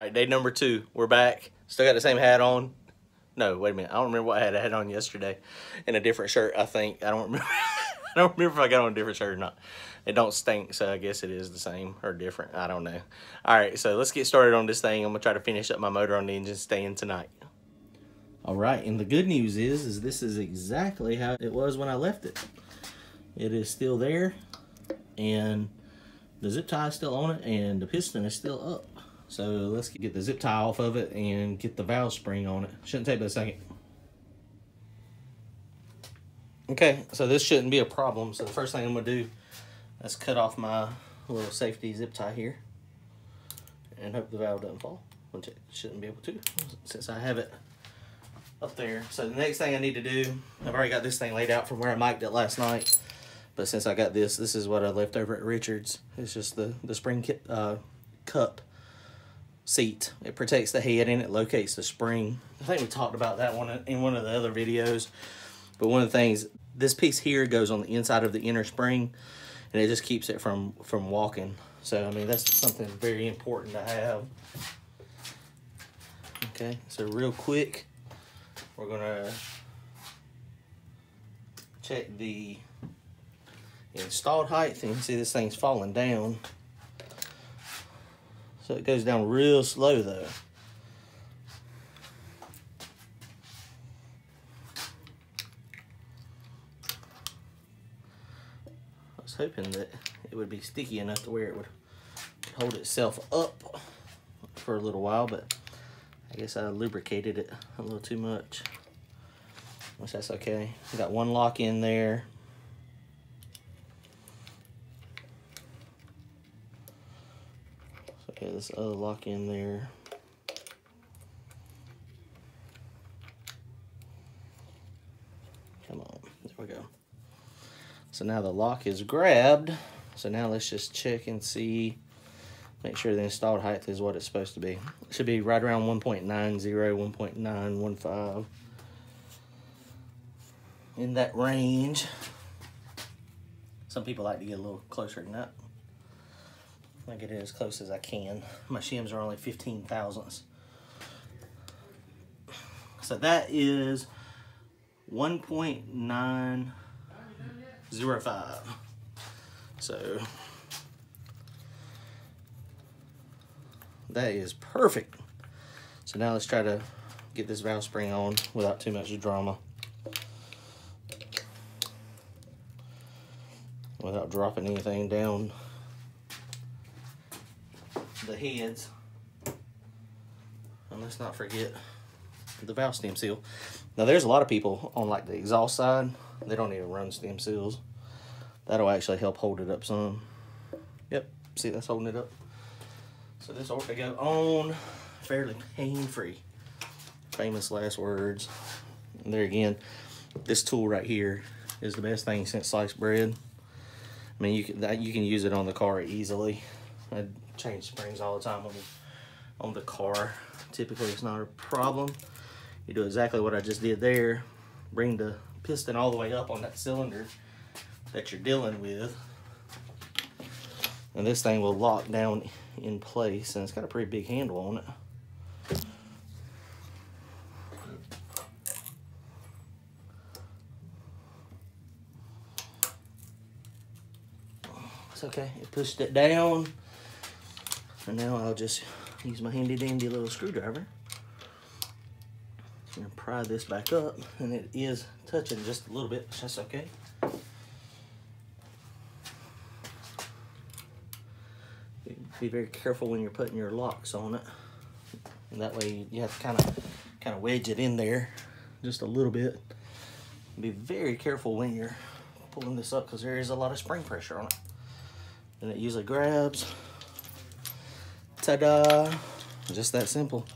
right, day number 2. We're back. Still got the same hat on. No, wait a minute. I don't remember what hat I had on yesterday. And a different shirt, I think. I don't remember. I don't remember if I got on a different shirt or not. It don't stink, so I guess it is the same or different. I don't know. All right, so let's get started on this thing. I'm going to try to finish up my motor on the engine stand tonight. All right, and the good news is this is exactly how it was when I left it. It is still there, and the zip tie is still on it, and the piston is still up. So let's get the zip tie off of it and get the valve spring on it. Shouldn't take but a second. Okay, so this shouldn't be a problem. So the first thing I'm gonna do is cut off my little safety zip tie here and hope the valve doesn't fall, which it shouldn't be able to since I have it up there. So the next thing I need to do, I've already got this thing laid out from where I mic'd it last night, but since I got this is what I left over at Richard's. It's just the spring cup seat. It protects the head and it locates the spring. I think we talked about that one in one of the other videos, but one of the things, this piece here goes on the inside of the inner spring, and it just keeps it from walking. So I mean, that's something very important to have. Okay, so real quick, we're gonna check the installed height. And you can see this thing's falling down. So it goes down real slow though. I was hoping that it would be sticky enough to where it would hold itself up for a little while, but I guess I lubricated it a little too much, which that's okay. We got one lock in there. Okay, this other lock in there. Come on, there we go. So now the lock is grabbed. So now let's just check and see, make sure the installed height is what it's supposed to be. It should be right around 1.90, 1.915. In that range. Some people like to get a little closer than that. I get it as close as I can. My shims are only 15 thousandths. So that is 1.905. So that is perfect. So now let's try to get this valve spring on without too much drama, without dropping anything down the heads. And let's not forget the valve stem seal. Now there's a lot of people on like the exhaust side, they don't even run stem seals. That'll actually help hold it up some. Yep, see, that's holding it up. So this ought to go on fairly pain-free. Famous last words. And there again, this tool right here is the best thing since sliced bread. I mean, you can use it on the car easily. I change springs all the time on the car. Typically, it's not a problem. You do exactly what I just did there. Bring the piston all the way up on that cylinder that you're dealing with, and this thing will lock down in place, and it's got a pretty big handle on it. It's okay, it pushed it down. And now I'll just use my handy dandy little screwdriver and pry this back up, and it is touching just a little bit, but that's okay. Be very careful when you're putting your locks on it, and that way you have to kind of wedge it in there just a little bit. Be very careful when you're pulling this up, because there is a lot of spring pressure on it, and it usually grabs. Ta-da! Just that simple.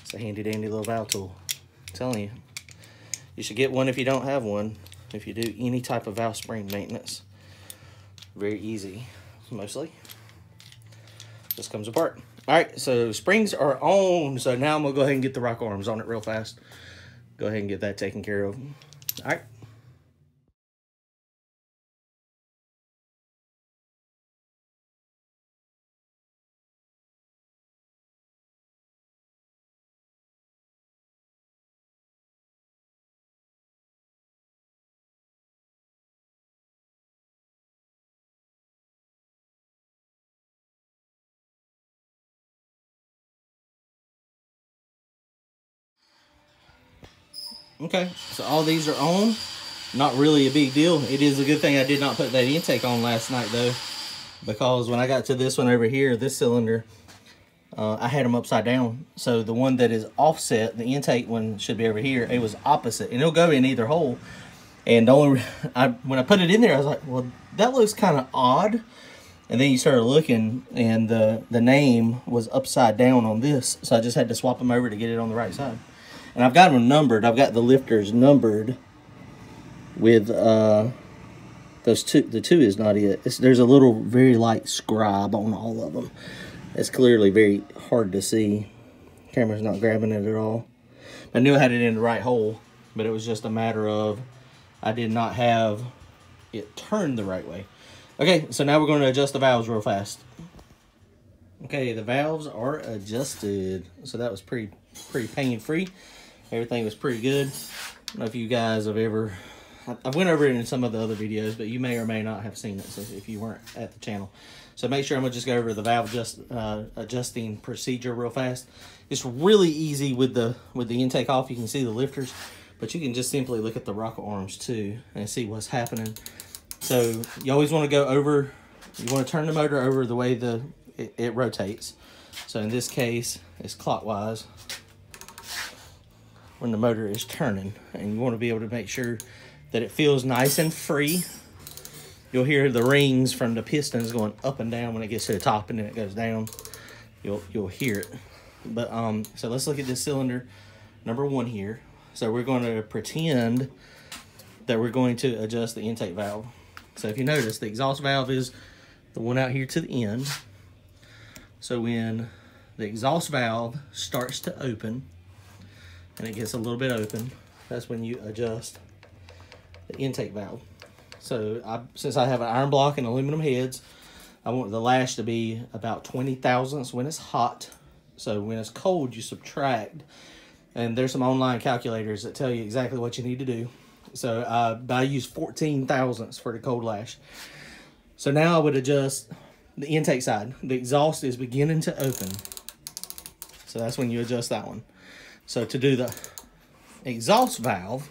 It's a handy dandy little valve tool. I'm telling you, you should get one if you don't have one. If you do any type of valve spring maintenance, very easy, mostly. Just comes apart. All right, so springs are on. So now I'm gonna go ahead and get the rock arms on it real fast. Go ahead and get that taken care of. All right. Okay, so all these are on. Not really a big deal. It is a good thing I did not put that intake on last night though, because when I got to this one over here, this cylinder, I had them upside down. So the one that is offset, the intake one should be over here. It was opposite, and it'll go in either hole. And the only when I put it in there, I was like, well, that looks kind of odd. And then you started looking, and the name was upside down on this, so I just had to swap them over to get it on the right side. And I've got them numbered. I've got the lifters numbered with those two. The 2 is not it. There's a little very light scribe on all of them. It's clearly very hard to see. Camera's not grabbing it at all. I knew I had it in the right hole, but it was just a matter of I did not have it turned the right way. Okay, so now we're going to adjust the valves real fast. Okay, the valves are adjusted. So that was pretty pain-free. Everything was pretty good. I don't know if you guys have ever... I went over it in some of the other videos, but you may or may not have seen it, so if you weren't at the channel. So make sure I'm going to just go over the valve adjusting procedure real fast. It's really easy with the intake off. You can see the lifters, but you can just simply look at the rocker arms too and see what's happening. So you always want to go over, you want to turn the motor over the way it rotates. So in this case, it's clockwise when the motor is turning. And you want to be able to make sure that it feels nice and free. You'll hear the rings from the pistons going up and down when it gets to the top, and then it goes down. You'll hear it. But so let's look at this cylinder number 1 here. So we're going to pretend that we're going to adjust the intake valve. So if you notice, the exhaust valve is the one out here to the end. So when the exhaust valve starts to open, and it gets a little bit open, that's when you adjust the intake valve. So since I have an iron block and aluminum heads, I want the lash to be about 20 thousandths when it's hot. So when it's cold, you subtract. And there's some online calculators that tell you exactly what you need to do. So I use 14 thousandths for the cold lash. So now I would adjust the intake side. The exhaust is beginning to open. So that's when you adjust that one. So to do the exhaust valve,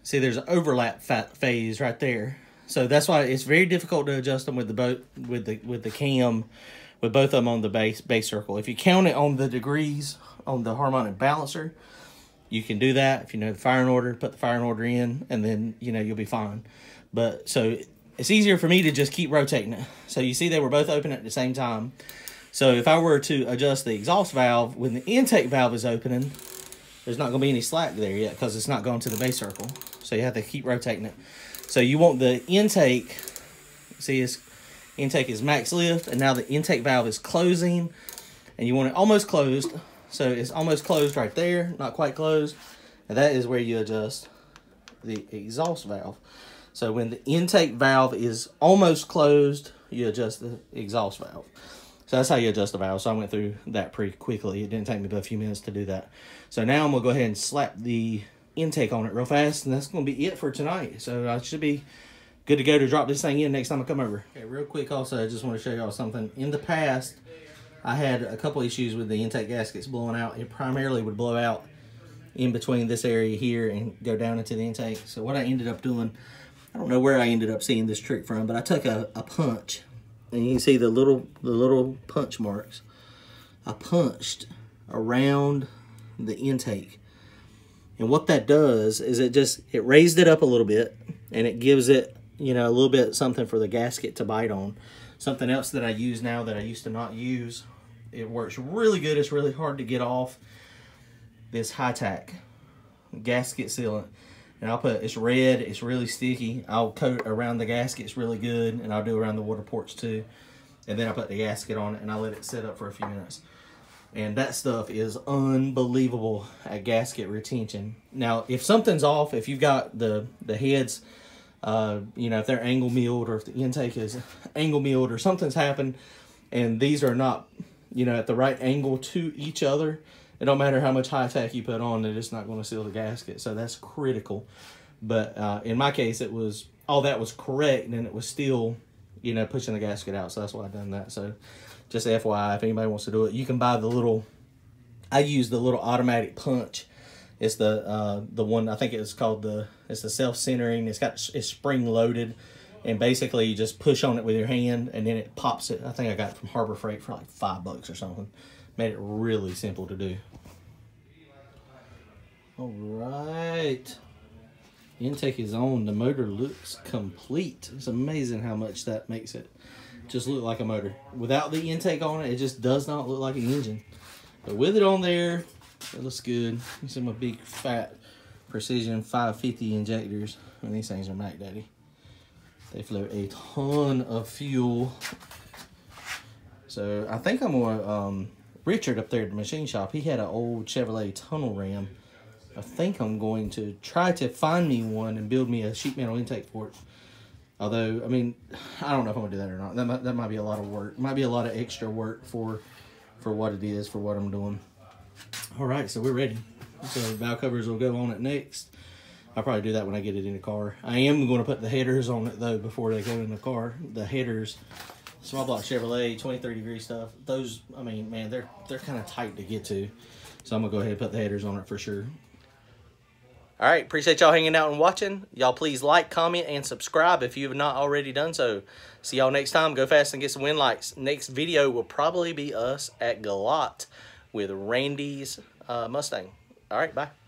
see there's an overlap phase right there. So that's why it's very difficult to adjust them with the cam, with both of them on the base circle. If you count it on the degrees on the harmonic balancer, you can do that. If you know the firing order, put the firing order in, and then you'll be fine. But so it's easier for me to just keep rotating it. So you see they were both open at the same time. So if I were to adjust the exhaust valve when the intake valve is opening, there's not going to be any slack there yet because it's not going to the base circle. So you have to keep rotating it. So you want the intake, see intake is max lift, and now the intake valve is closing, and you want it almost closed. So it's almost closed right there, not quite closed. And that is where you adjust the exhaust valve. So when the intake valve is almost closed, you adjust the exhaust valve. So that's how you adjust the valve. So I went through that pretty quickly. It didn't take me but a few minutes to do that. So now I'm going to go ahead and slap the intake on it real fast, and that's going to be it for tonight. So I should be good to go to drop this thing in next time I come over. Okay, real quick also, I just want to show y'all something. In the past, I had a couple issues with the intake gaskets blowing out. It primarily would blow out in between this area here and go down into the intake. So what I ended up doing, I don't know where I ended up seeing this trick from, but I took a punch, and you can see the little punch marks. I punched around the intake. And what that does is it raised it up a little bit, and it gives it, a little bit something for the gasket to bite on. Something else that I use now that I used to not use. It works really good. It's really hard to get off this high-tack gasket sealant. And it's red, it's really sticky. I'll coat around the gaskets really good, and I'll do around the water ports too. And then I put the gasket on it, and I let it sit up for a few minutes. And that stuff is unbelievable at gasket retention. Now, if something's off, if you've got the heads, if they're angle milled, or if the intake is angle milled, or something's happened, and these are not, at the right angle to each other, it don't matter how much high tack you put on, it's not going to seal the gasket. So that's critical. But in my case, all that was correct, and it was still, pushing the gasket out. So that's why I done that. So just FYI, if anybody wants to do it, you can buy I use the little automatic punch It's the one, I think it's called it's the self-centering. It's spring loaded, and basically you just push on it with your hand and then it pops it. I think I got it from Harbor Freight for like $5 or something. Made it really simple to do. All right. Intake is on. The motor looks complete. It's amazing how much that makes it just look like a motor. Without the intake on it, it just does not look like an engine. But with it on there, it looks good. You see my big fat precision 550 injectors. And these things are Mac Daddy. They flow a ton of fuel. So I think I'm gonna Richard up there at the machine shop, he had an old Chevrolet tunnel ram. I think I'm going to try to find me one and build me a sheet metal intake for it. Although, I mean, I don't know if I'm gonna do that or not. That might be a lot of work. Might be a lot of extra work for what it is, for what I'm doing. All right, so we're ready. So valve covers will go on it next. I'll probably do that when I get it in the car. I am going to put the headers on it though before they go in the car. The headers, small block Chevrolet, 23-degree stuff. Those, I mean, man, they're kind of tight to get to. So I'm gonna go ahead and put the headers on it for sure. All right, appreciate y'all hanging out and watching. Y'all please like, comment, and subscribe if you have not already done so. See y'all next time. Go fast and get some win likes. Next video will probably be us at Galot with Randy's Mustang. All right, bye.